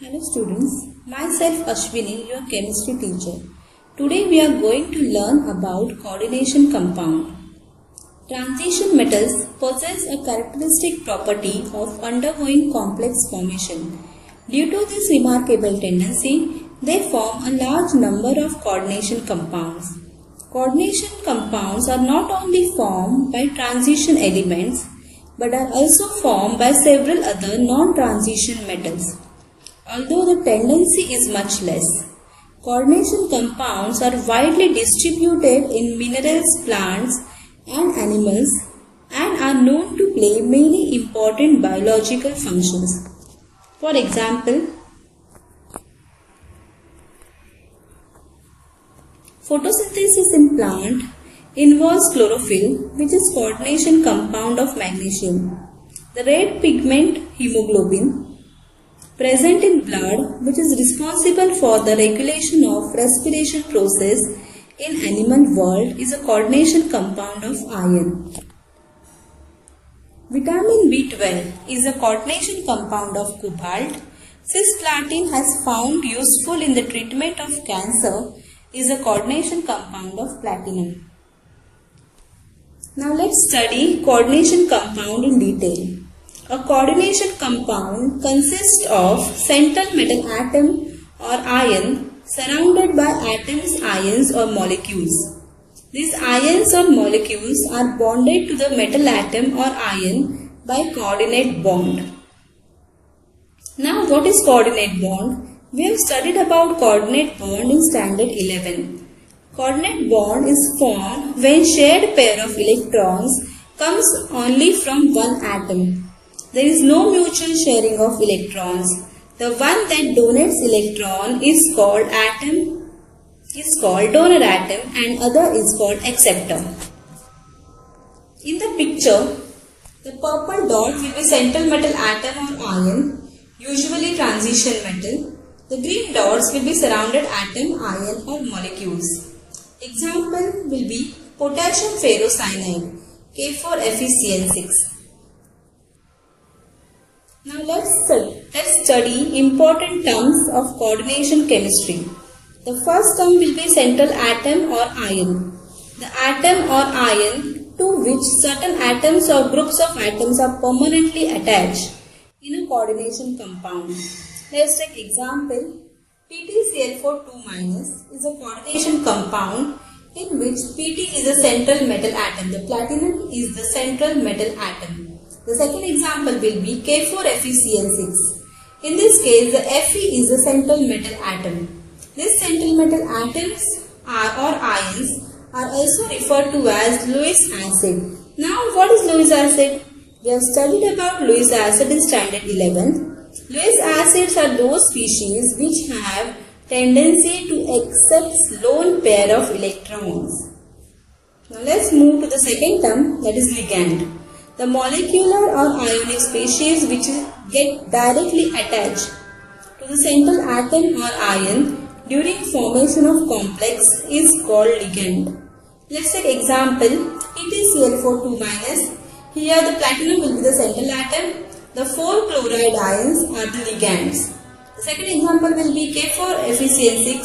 Hello students, myself Ashwini, your chemistry teacher. Today we are going to learn about coordination compound. Transition metals possess a characteristic property of undergoing complex formation. Due to this remarkable tendency, they form a large number of coordination compounds. Coordination compounds are not only formed by transition elements but are also formed by several other non-transition metals. Although the tendency is much less, coordination compounds are widely distributed in minerals, plants and animals and are known to play many important biological functions. For example, photosynthesis in plant involves chlorophyll, which is coordination compound of magnesium. The red pigment hemoglobin present in blood, which is responsible for the regulation of respiration process in animal world, is a coordination compound of iron. Vitamin B12 is a coordination compound of cobalt. Cisplatin has found useful in the treatment of cancer, is a coordination compound of platinum. Now let's study coordination compound in detail. A coordination compound consists of central metal atom or ion surrounded by atoms, ions or molecules. These ions or molecules are bonded to the metal atom or ion by coordinate bond. Now what is coordinate bond? We have studied about coordinate bond in standard 11. Coordinate bond is formed when shared pair of electrons comes only from one atom. There is no mutual sharing of electrons. The one that donates electron is called donor atom and other is called acceptor. In the picture, the purple dot will be central metal atom or ion, usually transition metal. The green dots will be surrounded atom, ion or molecules. Example will be potassium ferrocyanide, K4FeCl6. Now let's study important terms of coordination chemistry. The first term will be central atom or ion. The atom or ion to which certain atoms or groups of atoms are permanently attached in a coordination compound. Let's take example. PtCl4 2- is a coordination compound in which Pt is a central metal atom. The platinum is the central metal atom. The second example will be K4FeCl6. In this case, the Fe is the central metal atom. These central metal atoms or ions are also referred to as Lewis acid. Now, what is Lewis acid? We have studied about Lewis acid in standard 11. Lewis acids are those species which have tendency to accept lone pair of electrons. Now, let's move to the second term, that is ligand. The molecular or ionic species which get directly attached to the central atom or ion during formation of complex is called ligand. Let's take example PtCl4 2-. Here the platinum will be the central atom. The 4 chloride ions are the ligands. The second example will be K4FeCl6.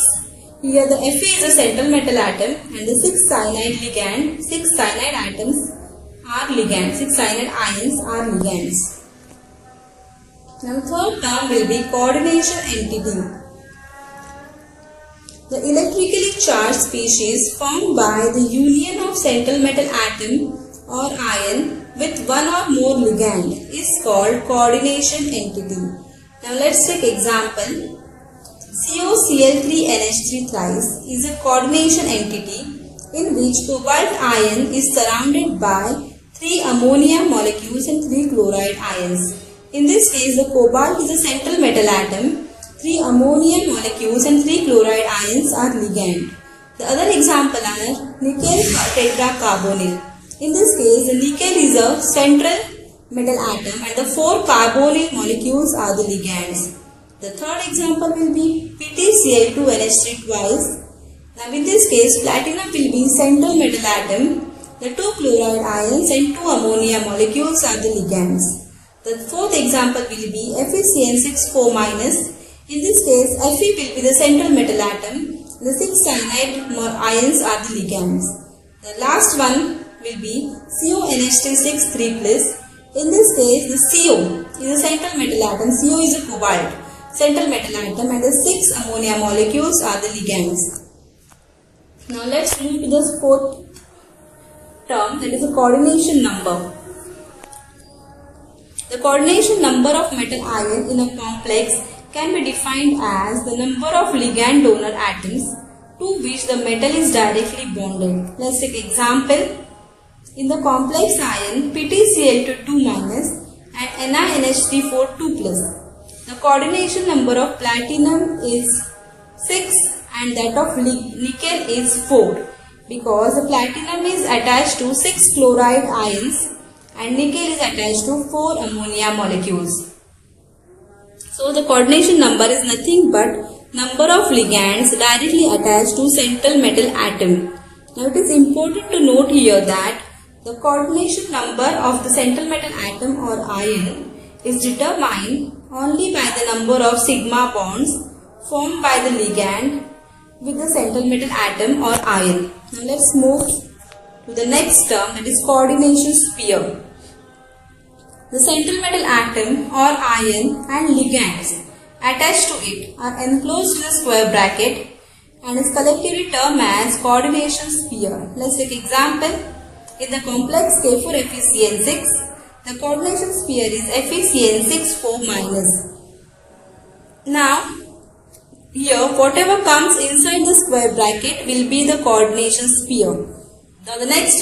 Here the Fe is the central metal atom and the 6 cyanide ligand, 6 cyanide atoms are ligands, 6 cyanide ions are ligands. Now third term will be coordination entity. The electrically charged species formed by the union of central metal atom or ion with one or more ligand is called coordination entity. Now let's take example. COCl3NH3 thrice is a coordination entity in which cobalt ion is surrounded by 3 ammonia molecules and 3 chloride ions. In this case, the cobalt is a central metal atom, 3 ammonia molecules and 3 chloride ions are ligand. The other example are nickel tetracarbonyl. In this case, the nickel is a central metal atom and the 4 carbonyl molecules are the ligands. The third example will be PtCl2NH3 twice. Now in this case, platinum will be central metal atom. The 2 chloride ions and 2 ammonia molecules are the ligands. The fourth example will be FeCl6 4-. In this case, Fe will be the central metal atom. The 6 cyanide ions are the ligands. The last one will be CONH2 6 In this case, the CO is a central metal atom. CO is a cobalt central metal atom, and the 6 ammonia molecules are the ligands. Now let's move to the fourth term, that is the coordination number. The coordination number of metal ion in a complex can be defined as the number of ligand donor atoms to which the metal is directly bonded. Let's take example. In the complex ion PtCl2 and NiNH3 the coordination number of platinum is 6 and that of nickel is 4, because the platinum is attached to 6 chloride ions and nickel is attached to 4 ammonia molecules. So the coordination number is nothing but number of ligands directly attached to central metal atom. Now it is important to note here that the coordination number of the central metal atom or ion is determined only by the number of sigma bonds formed by the ligand with the central metal atom or ion. Now let's move to the next term, that is coordination sphere. The central metal atom or ion and ligands attached to it are enclosed in a square bracket and is collectively termed as coordination sphere. Let's take example. In the complex K4FeCl6, the coordination sphere is FeCl6 4-. Now, here whatever comes inside the square bracket will be the coordination sphere. Now the next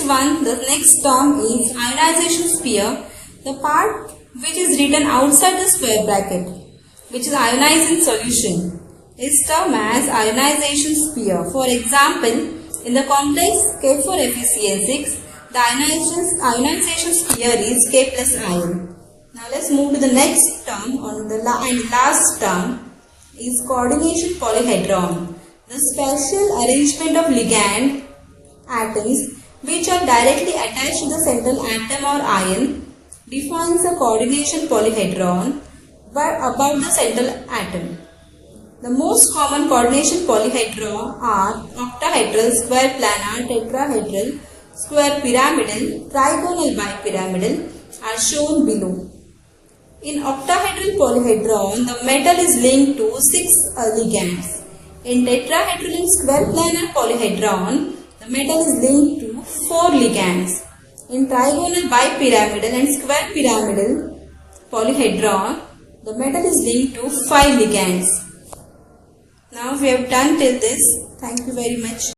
term is ionization sphere. The part which is written outside the square bracket, which is ionizing solution, is termed as ionization sphere. For example, in the complex K4FeCl6, the ionization sphere is K plus ion. Now let's move to the next term, and last term is coordination polyhedron. The special arrangement of ligand atoms which are directly attached to the central atom or ion defines a coordination polyhedron about the central atom. The most common coordination polyhedra are octahedral, square planar, tetrahedral, square pyramidal, trigonal bipyramidal are shown below. In octahedral polyhedron, the metal is linked to 6 ligands. In tetrahedral and square planar polyhedron, the metal is linked to 4 ligands. In trigonal bipyramidal and square pyramidal polyhedron, the metal is linked to 5 ligands. Now we have done till this. Thank you very much.